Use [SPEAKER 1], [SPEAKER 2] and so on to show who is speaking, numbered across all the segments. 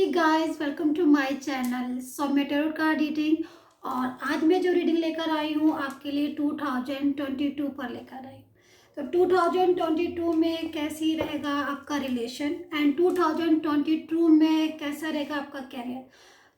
[SPEAKER 1] Hey guys, welcome to my channel Saumya tarot card reading. और आज मैं जो रीडिंग लेकर आई हूँ आपके लिए 2022 पर लेकर आई हूँ। तो 2022 में कैसी रहेगा आपका रिलेशन एंड 2022 में कैसा रहेगा आपका कैरियर,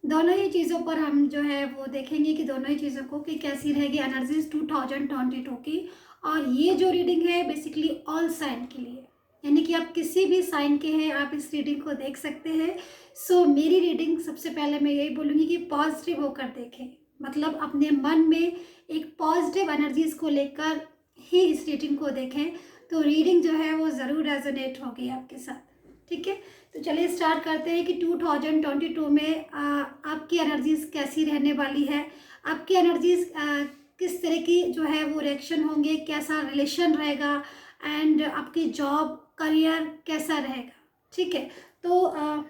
[SPEAKER 1] दोनों ही चीज़ों पर हम जो है वो देखेंगे कि दोनों ही चीज़ों को कि कैसी रहेगी एनर्जीज 2022 की। और ये जो रीडिंग है बेसिकली ऑल साइन के लिए, यानी कि आप किसी भी साइन के हैं आप इस रीडिंग को देख सकते हैं। सो मेरी रीडिंग सबसे पहले मैं यही बोलूँगी कि पॉजिटिव होकर देखें, मतलब अपने मन में एक पॉजिटिव एनर्जीज को लेकर ही इस रीडिंग को देखें, तो रीडिंग जो है वो ज़रूर रेजोनेट होगी आपके साथ। ठीक है, तो चलिए स्टार्ट करते हैं कि 2022 में आपकी एनर्जीज कैसी रहने वाली है, आपकी एनर्जीज किस तरह की जो है वो रिएक्शन होंगे, कैसा रिलेशन रहेगा एंड आपकी जॉब करियर कैसा रहेगा। ठीक है, तो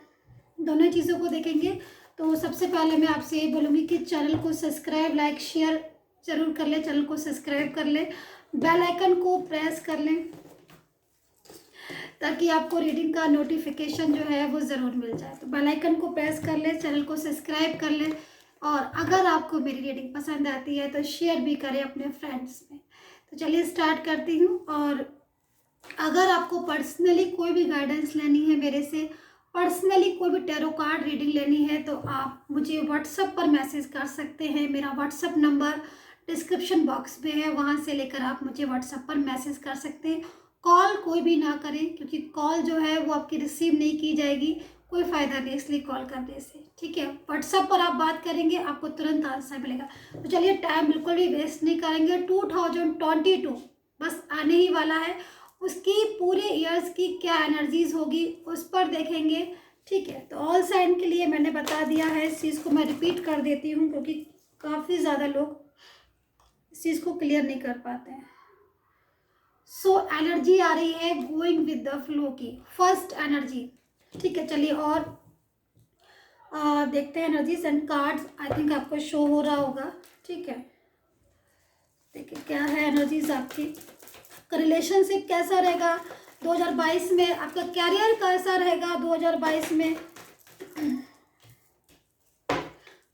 [SPEAKER 1] दोनों चीज़ों को देखेंगे। तो सबसे पहले मैं आपसे ये बोलूँगी कि चैनल को सब्सक्राइब लाइक शेयर ज़रूर कर लें, चैनल को सब्सक्राइब कर लें, बेल आइकन को प्रेस कर लें ताकि आपको रीडिंग का नोटिफिकेशन जो है वो ज़रूर मिल जाए। तो बेल आइकन को प्रेस कर लें, चैनल को सब्सक्राइब कर लें, और अगर आपको मेरी रीडिंग पसंद आती है तो शेयर भी करें अपने फ्रेंड्स में। तो चलिए स्टार्ट करती हूँ। और अगर आपको पर्सनली कोई भी गाइडेंस लेनी है मेरे से, पर्सनली कोई भी टैरो कार्ड रीडिंग लेनी है, तो आप मुझे व्हाट्सएप पर मैसेज कर सकते हैं। मेरा व्हाट्सएप नंबर डिस्क्रिप्शन बॉक्स में है, वहाँ से लेकर आप मुझे व्हाट्सएप पर मैसेज कर सकते हैं। कॉल कोई भी ना करें, क्योंकि कॉल जो है वो आपकी रिसीव नहीं की जाएगी, कोई फ़ायदा नहीं इसलिए कॉल करने से। ठीक है, व्हाट्सएप पर आप बात करेंगे आपको तुरंत आंसर मिलेगा। तो चलिए टाइम बिल्कुल भी वेस्ट नहीं करेंगे, 2022 बस आने ही वाला है, उसकी पूरे ईयर्स की क्या एनर्जीज होगी उस पर देखेंगे। ठीक है, तो ऑल साइन के लिए मैंने बता दिया है, इस चीज़ को मैं रिपीट कर देती हूँ क्योंकि काफ़ी ज़्यादा लोग इस चीज़ को क्लियर नहीं कर पाते हैं। सो एनर्जी आ रही है गोइंग विद द फ्लो की, फर्स्ट एनर्जी। ठीक है, चलिए और देखते हैं energies and cards. I think आपको शो हो रहा होगा। ठीक है, देखिए क्या है एनर्जीज आपकी। आपका रिलेशनशिप कैसा रहेगा 2022 में, आपका कैरियर कैसा रहेगा 2022 में।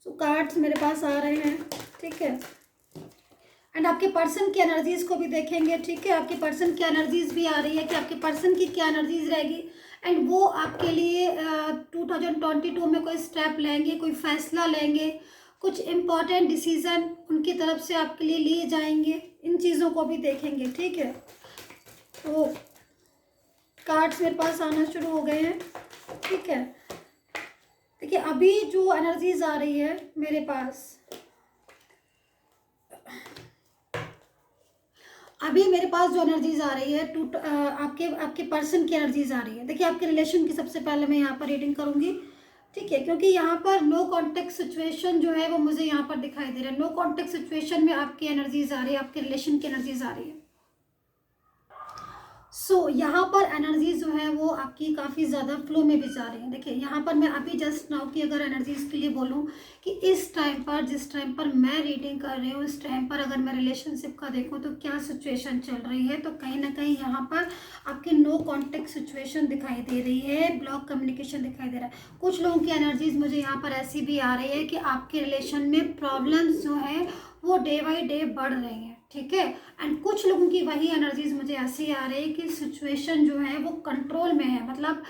[SPEAKER 1] सो कार्ड्स मेरे पास आ रहे हैं। ठीक है, एंड आपके पर्सन की एनर्जीज को भी देखेंगे। ठीक है, आपके पर्सन की एनर्जीज भी आ रही है कि आपके पर्सन की क्या एनर्जीज रहेगी, एंड वो आपके लिए 2022 में कोई स्टेप लेंगे, कोई फैसला लेंगे, कुछ इम्पॉर्टेंट डिसीजन उनकी तरफ से आपके लिए लिए जाएंगे, इन चीज़ों को भी देखेंगे। ठीक है, तो कार्ड्स मेरे पास आना शुरू हो गए हैं। ठीक है, देखिए अभी जो एनर्जीज आ रही है मेरे पास, अभी मेरे पास जो एनर्जीज आ रही है आपके पर्सन की एनर्जीज आ रही है। देखिए आपके रिलेशन की सबसे पहले मैं यहाँ पर रीडिंग करूँगी। ठीक है, क्योंकि यहाँ पर नो कॉन्टेक्ट सिचुएशन जो है वो मुझे यहाँ पर दिखाई दे रहा है। नो कॉन्टेक्ट सिचुएशन में आपकी एनर्जीज आ रही है, आपके रिलेशन की एनर्जीज आ रही है। सो यहाँ पर एनर्जी जो है वो आपकी काफ़ी ज़्यादा फ्लो में भी जा रही है। देखिए यहाँ पर मैं अभी जस्ट नाउ की अगर एनर्जीज के लिए बोलूँ कि इस टाइम पर, जिस टाइम पर मैं रीडिंग कर रही हूँ, इस टाइम पर अगर मैं रिलेशनशिप का देखूँ तो क्या सिचुएशन चल रही है, तो कहीं ना कहीं यहाँ पर आपके नो कॉन्टेक्ट सिचुएशन दिखाई दे रही है, ब्लॉक कम्युनिकेशन दिखाई दे रहा है। कुछ लोगों की एनर्जीज मुझे यहाँ पर ऐसी भी आ रही है कि आपके रिलेशन में प्रॉब्लम्स जो है वो डे बाई डे बढ़ रही हैं। ठीक है, एंड कुछ लोगों की वही एनर्जीज मुझे ऐसी आ रही है कि सिचुएशन जो है वो कंट्रोल में है, मतलब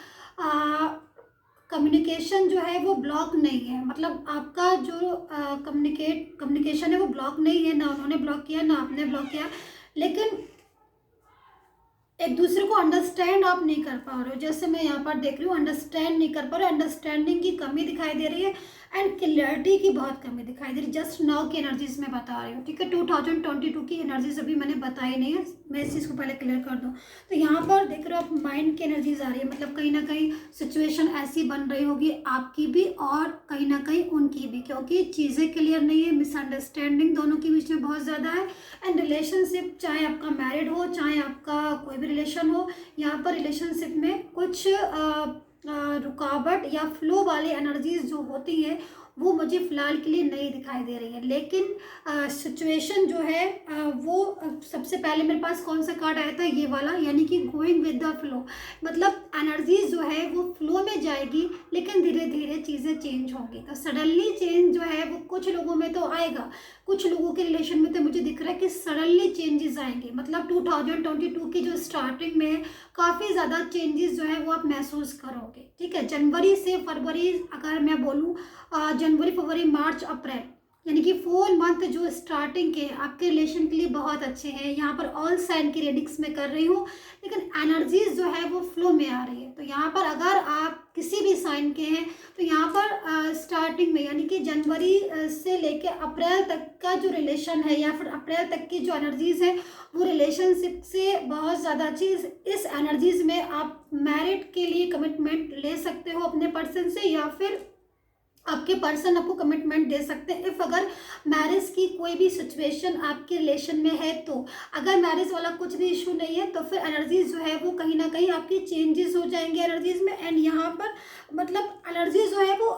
[SPEAKER 1] कम्युनिकेशन जो है वो ब्लॉक नहीं है, मतलब आपका जो कम्युनिकेशन है वो ब्लॉक नहीं है, ना उन्होंने ब्लॉक किया ना आपने ब्लॉक किया, लेकिन एक दूसरे को अंडरस्टैंड आप नहीं कर पा रहे हो। जैसे मैं यहाँ पर देख रही हूँ अंडरस्टैंड नहीं कर पा रहे, अंडरस्टैंडिंग की कमी दिखाई दे रही है एंड क्लियरिटी की बहुत कमी दिखाई दे रही है। जस्ट नाउ की एनर्जीज में बता रही हूँ। ठीक है, 2022 की एनर्जीज अभी मैंने बताई नहीं है, मैं इस चीज़ को पहले क्लियर कर दूँ। तो यहाँ पर देख रहे हो आप माइंड की एनर्जीज आ रही है, मतलब कहीं ना कहीं सिचुएशन ऐसी बन रही होगी आपकी भी और कहीं ना कहीं उनकी भी, क्योंकि चीज़ें क्लियर नहीं है, मिसअंडरस्टैंडिंग दोनों के बीच में बहुत ज़्यादा है। एंड रिलेशनशिप चाहे आपका मैरिड हो चाहे आपका कोई भी रिलेशन हो, यहाँ पर रिलेशनशिप में कुछ रुकावट या फ्लो वाली एनर्जीज जो होती है वो मुझे फ़िलहाल के लिए नहीं दिखाई दे रही है। लेकिन सिचुएशन जो है वो सबसे पहले मेरे पास कौन सा कार्ड आया था, ये वाला, यानी कि गोइंग विद द फ्लो। मतलब एनर्जी जो है वो फ्लो में जाएगी, लेकिन धीरे धीरे चीज़ें चेंज होंगी। तो सडनली चेंज जो है वो कुछ लोगों में तो आएगा, कुछ लोगों के रिलेशन में तो मुझे दिख रहा है कि सडनली चेंजेस आएंगे। मतलब 2022 की जो स्टार्टिंग में काफ़ी ज़्यादा चेंजेस जो है वो आप महसूस करोगे। ठीक है, जनवरी से फरवरी अगर मैं बोलूँ, जनवरी फरवरी मार्च अप्रैल, यानी कि 4 मंथ जो स्टार्टिंग के आपके रिलेशन के लिए बहुत अच्छे हैं। यहाँ पर ऑल साइन की रीडिंग्स में कर रही हूँ, लेकिन एनर्जीज जो है वो फ्लो में आ रही है। तो यहाँ पर अगर आप किसी भी साइन के हैं तो यहाँ पर स्टार्टिंग में, यानी कि जनवरी से लेके अप्रैल तक का जो रिलेशन है, या फिर अप्रैल तक की जो एनर्जीज है, वो रिलेशनशिप से बहुत ज़्यादा अच्छी। इस एनर्जीज में आप मैरिड के लिए कमिटमेंट ले सकते हो अपने पर्सन से, या फिर आपके पर्सन आपको कमिटमेंट दे सकते हैं। इफ़ अगर मैरिज की कोई भी सिचुएशन आपके रिलेशन में है, तो अगर मैरिज वाला कुछ भी इशू नहीं है तो फिर एनर्जीज जो है वो कहीं ना कहीं आपकी चेंजेस हो जाएंगे एनर्जीज में। एंड यहाँ पर मतलब एनर्जीज जो है वो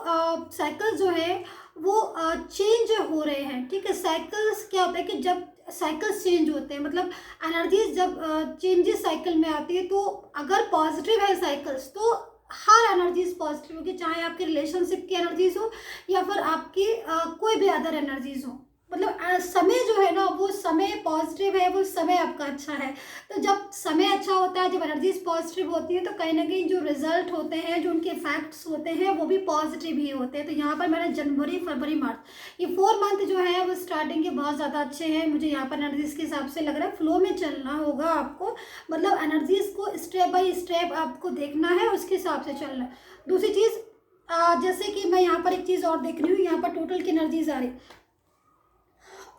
[SPEAKER 1] साइकिल जो है वो चेंज हो रहे हैं। ठीक है, साइकिल्स क्या होता है कि जब साइकिल्स चेंज होते हैं, मतलब एनर्जीज जब चेंजेस साइकिल में आती है, तो अगर पॉजिटिव है साइकिल्स तो हर एनर्जीज पॉजिटिव होगी, चाहे आपके रिलेशनशिप की एनर्जीज हो या फिर आपकी कोई भी अदर एनर्जीज हो। मतलब समय जो है ना वो समय पॉजिटिव है, वो समय आपका अच्छा है। तो जब समय अच्छा होता है, जब एनर्जीज पॉजिटिव होती है, तो कहीं ना कहीं जो रिजल्ट होते हैं, जो उनके इफेक्ट्स होते हैं, वो भी पॉजिटिव ही होते हैं। तो यहाँ पर मैंने जनवरी फरवरी मार्च, ये 4 मंथ जो है वो स्टार्टिंग के बहुत ज़्यादा अच्छे हैं। मुझे यहाँ पर एनर्जीज के हिसाब से लग रहा है फ्लो में चलना होगा आपको, मतलब एनर्जीज को स्टेप बाय स्टेप आपको देखना है, उसके हिसाब से चलना है। दूसरी चीज़, जैसे कि मैं यहाँ पर एक चीज़ और देख रही हूँ, यहाँ पर टोटल की एनर्जीज आ रही।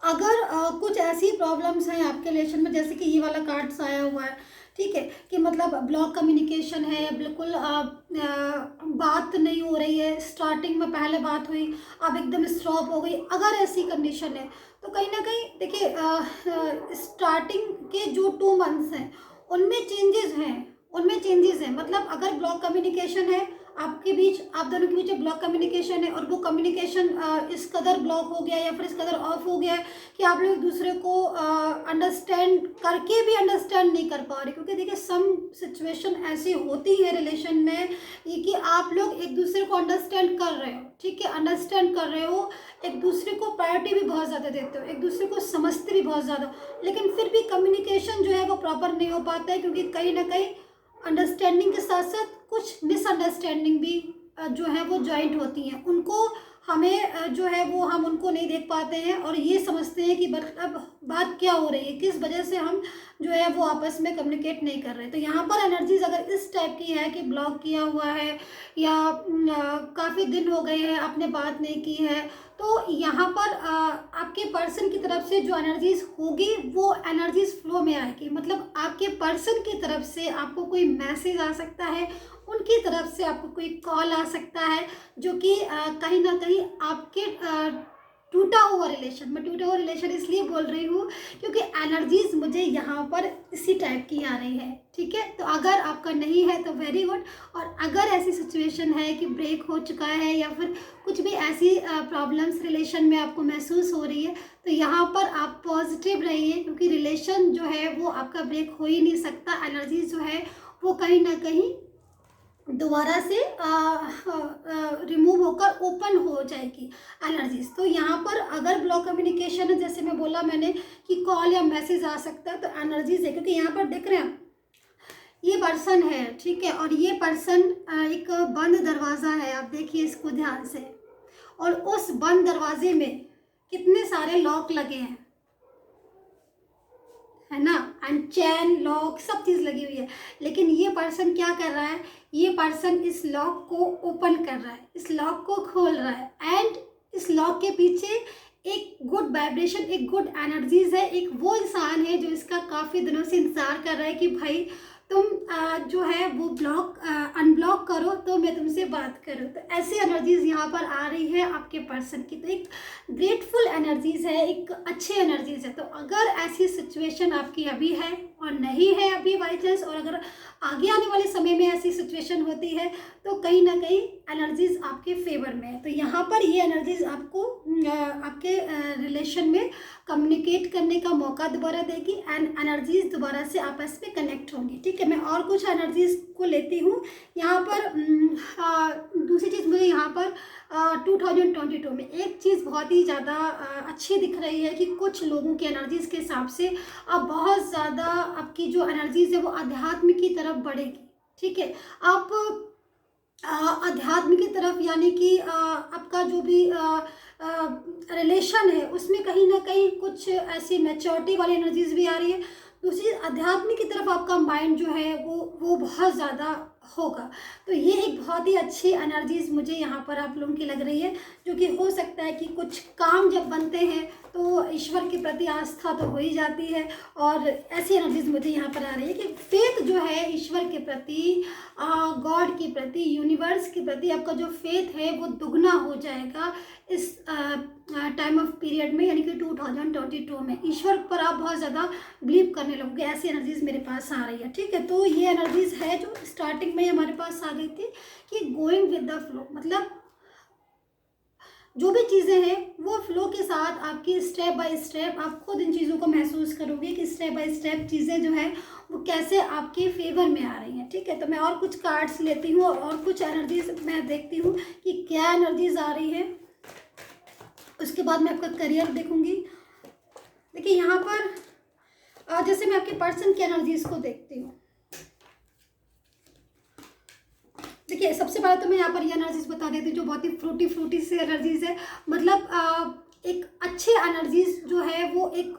[SPEAKER 1] अगर कुछ ऐसी प्रॉब्लम्स हैं आपके रिलेशन में, जैसे कि ये वाला कार्ड्स आया हुआ है, ठीक है, कि मतलब ब्लॉक कम्युनिकेशन है, बिल्कुल बात नहीं हो रही है, स्टार्टिंग में पहले बात हुई अब एकदम स्टॉप हो गई, अगर ऐसी कंडीशन है तो कहीं ना कहीं देखिए स्टार्टिंग के जो 2 मंथ्स हैं उनमें चेंजेस हैं। मतलब अगर ब्लॉक कम्युनिकेशन है आपके बीच, आप दोनों के बीच ब्लॉक कम्युनिकेशन है, और वो कम्युनिकेशन इस कदर ब्लॉक हो गया या फिर इस कदर ऑफ हो गया है कि आप लोग एक दूसरे को अंडरस्टैंड करके भी अंडरस्टैंड नहीं कर पा रहे। क्योंकि देखिए सम सिचुएशन ऐसी होती है रिलेशन में ये कि आप लोग एक दूसरे को अंडरस्टैंड कर रहे हो, ठीक है, अंडरस्टैंड कर रहे हो, एक दूसरे को प्रायोरिटी भी बहुत ज़्यादा देते हो, एक दूसरे को समझते भी बहुत ज़्यादा, लेकिन फिर भी कम्युनिकेशन जो है वो प्रॉपर नहीं हो पाता है। क्योंकि कहीं ना कहीं अंडरस्टैंडिंग के साथ साथ कुछ मिसअंडरस्टैंडिंग भी जो है वो जॉइंट होती हैं, उनको हमें जो है वो हम उनको नहीं देख पाते हैं और ये समझते हैं कि मतलब बात क्या हो रही है, किस वजह से हम जो है वो आपस में कम्युनिकेट नहीं कर रहे। तो यहाँ पर एनर्जीज अगर इस टाइप की है कि ब्लॉक किया हुआ है या काफ़ी दिन हो गए हैं आपने बात नहीं की है, तो यहाँ पर आपके पर्सन की तरफ से जो एनर्जीज होगी वो एनर्जीज फ्लो में आएगी। मतलब आपके पर्सन की तरफ से आपको कोई मैसेज आ सकता है, उनकी तरफ से आपको कोई कॉल आ सकता है, जो कि कहीं ना कहीं आपके टूटा हुआ रिलेशन, मैं टूटा हुआ रिलेशन इसलिए बोल रही हूँ क्योंकि एनर्जीज मुझे यहाँ पर इसी टाइप की आ रही है। ठीक है, तो अगर आपका नहीं है तो वेरी गुड, और अगर ऐसी सिचुएशन है कि ब्रेक हो चुका है या फिर कुछ भी ऐसी प्रॉब्लम्स रिलेशन में आपको महसूस हो रही है, तो यहाँ पर आप पॉजिटिव रहिए, क्योंकि रिलेशन जो है वो आपका ब्रेक हो ही नहीं सकता। एनर्जीज जो है वो कहीं ना कहीं दोबारा से रिमूव होकर ओपन हो जाएगी एनर्जीज। तो यहाँ पर अगर ब्लॉक कम्युनिकेशन है, जैसे मैं बोला मैंने कि कॉल या मैसेज आ सकता है, तो एनर्जीज है। क्योंकि यहाँ पर देख रहे हैं ये पर्सन है, ठीक है, और ये पर्सन एक बंद दरवाज़ा है, आप देखिए इसको ध्यान से, और उस बंद दरवाजे में कितने सारे लॉक लगे हैं, है ना, एंड चैन लॉक सब चीज़ लगी हुई है। लेकिन ये पर्सन क्या कर रहा है, ये पर्सन इस लॉक को ओपन कर रहा है, इस लॉक को खोल रहा है, एंड इस लॉक के पीछे एक गुड वाइब्रेशन, एक गुड एनर्जीज है, एक वो इंसान है जो इसका काफ़ी दिनों से इंतज़ार कर रहा है कि भाई तुम जो है वो ब्लॉक अनब्लॉक करो तो मैं तुमसे बात करूँ। तो ऐसी एनर्जीज यहाँ पर आ रही है आपके पर्सन की। तो एक ग्रेटफुल एनर्जीज है, एक अच्छी एनर्जीज है। तो अगर ऐसी सिचुएशन आपकी अभी है और नहीं है अभी बाई चांस, और अगर आगे आने वाले समय में ऐसी सिचुएशन होती है, तो कहीं ना कहीं एनर्जीज आपके फेवर में है। तो यहाँ पर ये एनर्जीज आपको आपके रिलेशन में कम्युनिकेट करने का मौका दोबारा देगी एंड एनर्जीज दोबारा से आपस में कनेक्ट होंगी। ठीक है, मैं और कुछ एनर्जीज को लेती हूँ यहाँ पर। दूसरी चीज़ मुझे यहाँ पर 2022 में एक चीज़ बहुत ही ज़्यादा अच्छी दिख रही है कि कुछ लोगों की एनर्जीज के हिसाब से अब बहुत ज़्यादा आपकी जो एनर्जीज है वो अध्यात्म की तरफ बढ़ेगी। ठीक है, आप अध्यात्म की तरफ यानी कि आपका जो भी रिलेशन है उसमें कहीं ना कहीं कुछ ऐसी मैच्योरिटी वाली एनर्जीज भी आ रही है। दूसरी अध्यात्म की तरफ आपका माइंड जो है वो बहुत ज़्यादा होगा। तो ये एक बहुत ही अच्छी एनर्जीज मुझे यहाँ पर आप लोगों की लग रही है, जो कि हो सकता है कि कुछ काम जब बनते हैं तो ईश्वर के प्रति आस्था तो हो ही जाती है। और ऐसी एनर्जीज मुझे यहाँ पर आ रही है कि फेथ जो है ईश्वर के प्रति, गॉड के प्रति, यूनिवर्स के प्रति आपका जो फेथ है वो दुगना हो जाएगा इस टाइम ऑफ पीरियड में, यानी कि 2022 में ईश्वर पर आप बहुत ज़्यादा बिलीव करने लगोगे। ऐसी एनर्जीज मेरे पास आ रही है। ठीक है, तो ये एनर्जीज है जो स्टार्टिंग में हमारे पास आ गई थी कि गोइंग विद द फ्लो, मतलब जो भी चीज़ें हैं वो फ्लो के साथ आपकी स्टेप बाय स्टेप आप खुद इन चीज़ों को महसूस करोगे कि स्टेप बाय स्टेप चीज़ें जो है वो कैसे आपके फेवर में आ रही हैं। ठीक है, तो मैं और कुछ कार्ड्स लेती हूँ और कुछ एनर्जीज मैं देखती हूँ कि क्या एनर्जीज आ रही है। उसके बाद मैं आपका करियर देखूंगी। देखिए यहाँ पर जैसे मैं आपके पर्सन की एनर्जीज को देखती हूँ। देखिए सबसे पहले तो मैं यहाँ पर ये एनर्जीज बता देती हूँ जो बहुत ही फ्रूटी से एनर्जीज है। मतलब एक अच्छे एनर्जीज जो है वो एक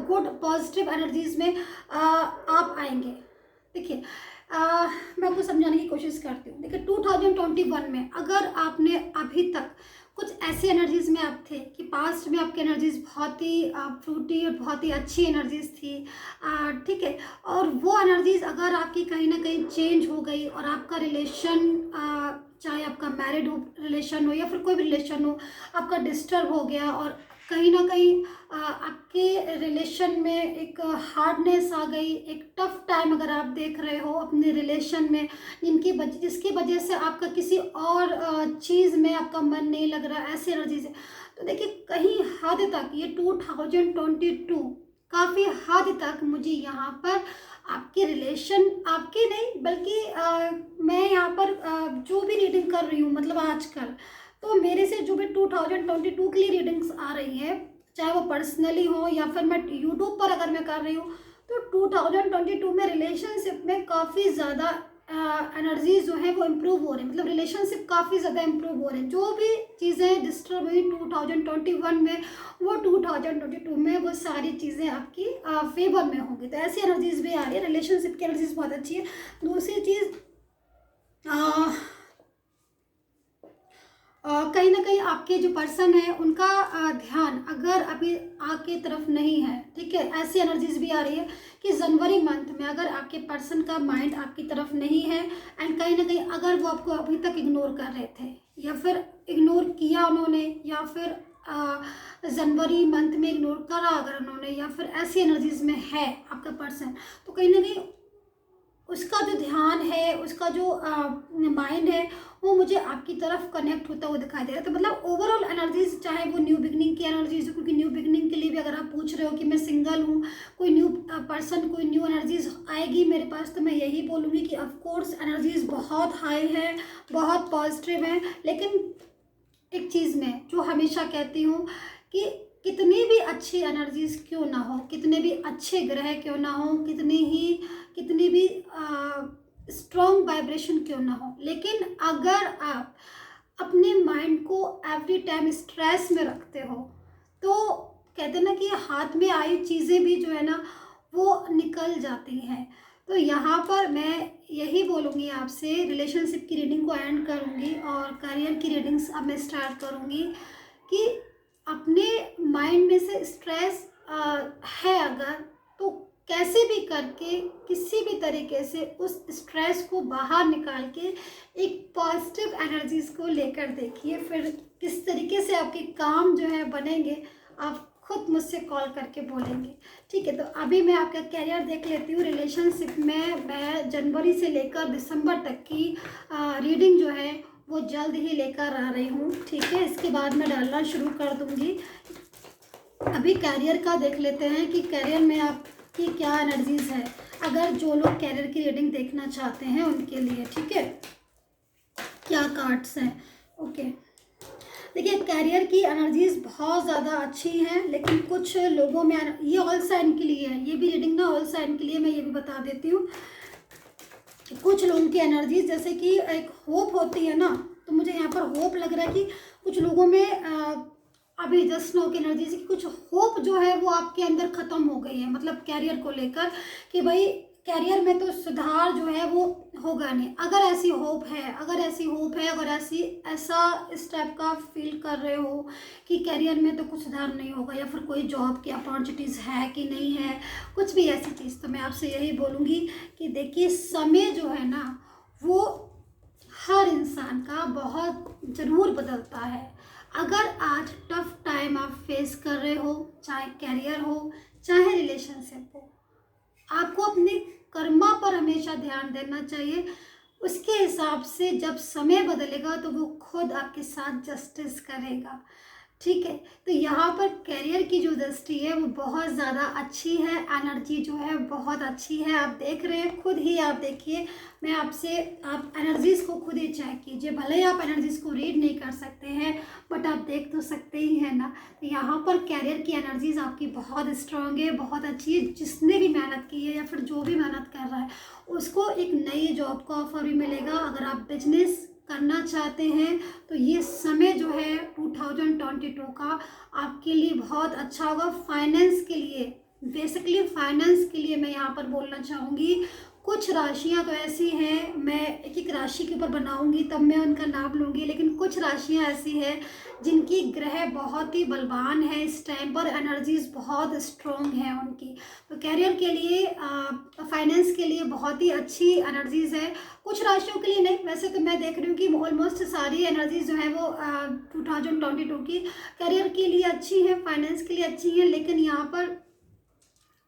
[SPEAKER 1] गुड पॉजिटिव एनर्जीज में आप आएंगे। देखिए मैं आपको समझाने की कोशिश करती हूँ। देखिए 2021 में अगर आपने अभी तक कुछ ऐसी एनर्जीज में आप थे कि पास्ट में आपकी एनर्जीज बहुत ही फ्रूटी और बहुत ही अच्छी एनर्जीज थी, ठीक है, और वो एनर्जीज अगर आपकी कहीं ना कहीं चेंज हो गई और आपका रिलेशन, चाहे आपका मैरिड हो रिलेशन हो या फिर कोई भी रिलेशन हो, आपका डिस्टर्ब हो गया और कहीं ना कहीं आपके रिलेशन में एक हार्डनेस आ गई, एक टफ टाइम अगर आप देख रहे हो अपने रिलेशन में, जिसकी वजह से आपका किसी और चीज़ में आपका मन नहीं लग रहा, ऐसी एनर्जीज है। तो देखिए कहीं हद तक ये 2022 काफ़ी हद तक मुझे यहाँ पर आपके रिलेशन, आपके नहीं बल्कि मैं यहाँ पर जो भी रीडिंग कर रही हूँ मतलब आजकल, तो मेरे से जो भी 2022 के लिए रीडिंग्स आ रही है, चाहे वो पर्सनली हो या फिर मैं यूट्यूब पर अगर मैं कर रही हूँ, तो 2022 में रिलेशनशिप में काफ़ी ज़्यादा एनर्जीज जो है वो इम्प्रूव हो रही है। मतलब रिलेशनशिप काफ़ी ज़्यादा इम्प्रूव हो रहे हैं। जो भी चीज़ें डिस्टर्ब हुई 2021 में, वो 2022 में वो सारी चीज़ें आपकी फेवर में होंगी। तो ऐसी एनर्जीज भी आ रही है। रिलेशनशिप की एनर्जीज बहुत अच्छी है। दूसरी चीज़ कहीं ना कहीं आपके जो पर्सन है उनका ध्यान अगर अभी आपकी तरफ नहीं है, ठीक है, ऐसी एनर्जीज भी आ रही है कि जनवरी मंथ में अगर आपके पर्सन का माइंड आपकी तरफ नहीं है एंड कहीं ना कहीं अगर वो आपको अभी तक इग्नोर कर रहे थे या फिर इग्नोर किया उन्होंने या फिर जनवरी मंथ में इग्नोर करा अगर उन्होंने या फिर ऐसी एनर्जीज में है आपका पर्सन, तो कहीं ना कहीं उसका जो ध्यान है, उसका जो माइंड है वो मुझे आपकी तरफ कनेक्ट होता हुआ दिखाई दे रहा है। तो मतलब ओवरऑल एनर्जीज, चाहे वो न्यू बिगनिंग की एनर्जीज, क्योंकि न्यू बिगनिंग के लिए भी अगर आप पूछ रहे हो कि मैं सिंगल हूँ, कोई न्यू पर्सन, कोई न्यू एनर्जीज आएगी मेरे पास, तो मैं यही बोलूँगी कि ऑफकोर्स एनर्जीज बहुत हाई है, बहुत पॉजिटिव है। लेकिन एक चीज़ मैं जो हमेशा कहती हूँ कि कितनी भी अच्छी एनर्जीज क्यों ना हो, कितने भी अच्छे ग्रह क्यों ना हो, कितनी भी स्ट्रॉन्ग वाइब्रेशन क्यों ना हो, लेकिन अगर आप अपने माइंड को एवरी टाइम स्ट्रेस में रखते हो तो कहते हैं ना कि हाथ में आई चीज़ें भी जो है ना वो निकल जाती हैं। तो यहाँ पर मैं यही बोलूँगी आपसे, रिलेशनशिप की रीडिंग को एंड करूँगी और करियर की रीडिंग्स अब मैं स्टार्ट करूँगी कि अपने माइंड में से स्ट्रेस है अगर, तो कैसे भी करके किसी भी तरीके से उस स्ट्रेस को बाहर निकाल के एक पॉजिटिव एनर्जीज को लेकर देखिए, फिर किस तरीके से आपके काम जो है बनेंगे आप खुद मुझसे कॉल करके बोलेंगे। ठीक है, तो अभी मैं आपका कैरियर देख लेती हूँ। रिलेशनशिप में मैं जनवरी से लेकर दिसंबर तक की रीडिंग जो है वो जल्द ही लेकर आ रही हूँ। ठीक है, इसके बाद मैं डालना शुरू कर दूँगी। अभी कैरियर का देख लेते हैं कि कैरियर में आपकी क्या एनर्जीज है, अगर जो लोग कैरियर की रीडिंग देखना चाहते हैं उनके लिए। ठीक है, क्या कार्ड्स हैं। ओके, देखिए कैरियर की एनर्जीज बहुत ज़्यादा अच्छी हैं, लेकिन कुछ लोगों में ये ऑल साइन के लिए है, ये भी रीडिंग ना ऑल साइन के लिए, मैं ये भी बता देती हूँ। कुछ लोगों की एनर्जीज जैसे कि एक होप होती है ना, तो मुझे यहाँ पर होप लग रहा है कि कुछ लोगों में अभी जस्ट नो की एनर्जी से कुछ होप जो है वो आपके अंदर ख़त्म हो गई है, मतलब कैरियर को लेकर कि भाई कैरियर में तो सुधार जो है वो होगा नहीं। अगर ऐसी होप है, अगर ऐसा इस टाइप का फील कर रहे हो कि कैरियर में तो कुछ सुधार नहीं होगा, या फिर कोई जॉब की अपॉर्चुनिटीज़ है कि नहीं है, कुछ भी ऐसी चीज़, तो मैं आपसे यही बोलूँगी कि देखिए समय जो है ना वो हर इंसान का बहुत ज़रूर बदलता है। अगर आज टफ टाइम आप फेस कर रहे हो, चाहे कैरियर हो चाहे रिलेशनशिप हो, आपको अपने कर्मा पर हमेशा ध्यान देना चाहिए। उसके हिसाब से जब समय बदलेगा तो वो खुद आपके साथ जस्टिस करेगा। ठीक है, तो यहाँ पर कैरियर की जो दृष्टि है वो बहुत ज़्यादा अच्छी है, एनर्जी जो है बहुत अच्छी है। आप देख रहे हैं, खुद ही आप देखिए, मैं आपसे, आप एनर्जीज़ को खुद ही चेक कीजिए। भले ही आप एनर्जीज़ को रीड नहीं कर सकते हैं, बट आप देख तो सकते ही हैं ना। तो यहाँ पर कैरियर की एनर्जीज़ आपकी बहुत स्ट्रांग है, बहुत अच्छी है। जिसने भी मेहनत की है या फिर जो भी मेहनत कर रहा है उसको एक नई जॉब का ऑफर भी मिलेगा। अगर आप बिजनेस करना चाहते हैं तो ये समय जो है 2022 का आपके लिए बहुत अच्छा होगा। फाइनेंस के लिए, बेसिकली फाइनेंस के लिए मैं यहाँ पर बोलना चाहूँगी, कुछ राशियाँ तो ऐसी हैं, मैं एक एक राशि के ऊपर बनाऊँगी तब मैं उनका नाम लूँगी, लेकिन कुछ राशियाँ ऐसी हैं जिनकी ग्रह बहुत ही बलवान है इस टाइम पर, एनर्जीज बहुत स्ट्रॉन्ग है उनकी। तो कैरियर के लिए, फाइनेंस के लिए बहुत ही अच्छी एनर्जीज है। कुछ राशियों के लिए नहीं, वैसे तो मैं देख रही हूँ कि ऑलमोस्ट सारी एनर्जीज जो है वो 2022 की करियर के लिए अच्छी है, फाइनेंस के लिए अच्छी है। लेकिन यहाँ पर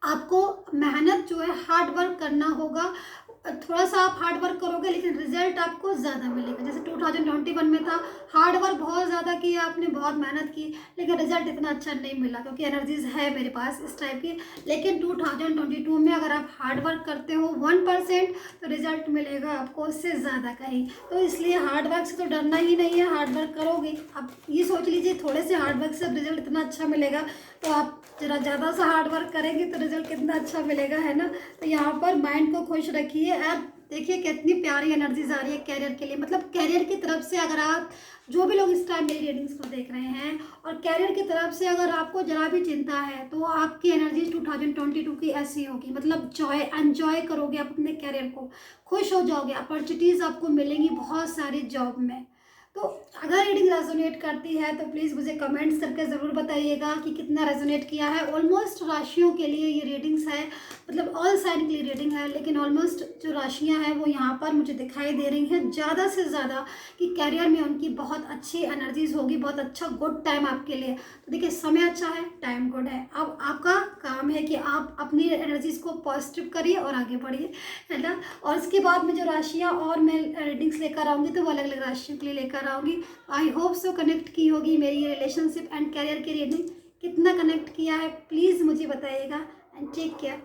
[SPEAKER 1] आपको मेहनत जो है, हार्ड वर्क करना होगा। थोड़ा सा आप हार्ड वर्क करोगे लेकिन रिजल्ट आपको ज़्यादा मिलेगा। जैसे 2021 में था, हार्ड वर्क बहुत ज़्यादा किया आपने, बहुत मेहनत की, लेकिन रिजल्ट इतना अच्छा नहीं मिला क्योंकि एनर्जीज है मेरे पास इस टाइप की। लेकिन 2022 में अगर आप हार्ड वर्क करते हो 1%, तो रिजल्ट मिलेगा आपको उससे ज़्यादा कहीं। तो इसलिए हार्ड वर्क से तो डरना ही नहीं है, हार्ड वर्क करोगे। अब ये सोच लीजिए थोड़े से हार्ड वर्क से रिजल्ट इतना अच्छा मिलेगा, तो आप जरा ज़्यादा सा हार्ड वर्क करेंगे तो रिजल्ट कितना अच्छा मिलेगा, है ना। तो यहाँ पर माइंड को खुश रखिए। आप देखिए कितनी प्यारी एनर्जीज आ रही है कैरियर के लिए, मतलब कैरियर की तरफ से अगर आप, जो भी लोग इस टाइम मेरी रीडिंग्स को देख रहे हैं और कैरियर की तरफ से अगर आपको जरा भी चिंता है, तो आपकी एनर्जीज 2022 की ऐसी होगी, मतलब एंजॉय करोगे आप अपने कैरियर को, खुश हो जाओगे, अपॉर्चुनिटीज़ आपको मिलेंगी बहुत सारी जॉब में। तो अगर रीडिंग रेजोनेट करती है तो प्लीज़ मुझे कमेंट्स करके ज़रूर बताइएगा कि कितना रेजोनेट किया है। ऑलमोस्ट राशियों के लिए ये रीडिंग्स है, मतलब ऑल साइन के लिए रीडिंग है, लेकिन ऑलमोस्ट जो राशियां हैं वो यहाँ पर मुझे दिखाई दे रही हैं ज़्यादा से ज़्यादा कि कैरियर में उनकी बहुत अच्छी एनर्जीज होगी, बहुत अच्छा गुड टाइम आपके लिए। तो देखिए समय अच्छा है, टाइम गुड है। अब आपका काम है कि आप अपनी एनर्जीज को पॉजिटिव करिए और आगे बढ़िए, है ना। और इसके बाद में जो राशियाँ और मैं रीडिंग्स लेकर आऊँगी तो वो अलग अलग राशियों के लिए लेकर आऊँगी। आई होप सो कनेक्ट की होगी मेरी ये रिलेशनशिप एंड कैरियर की रीडिंग। कितना कनेक्ट किया है प्लीज़ मुझे बताइएगा, एंड टेक केयर।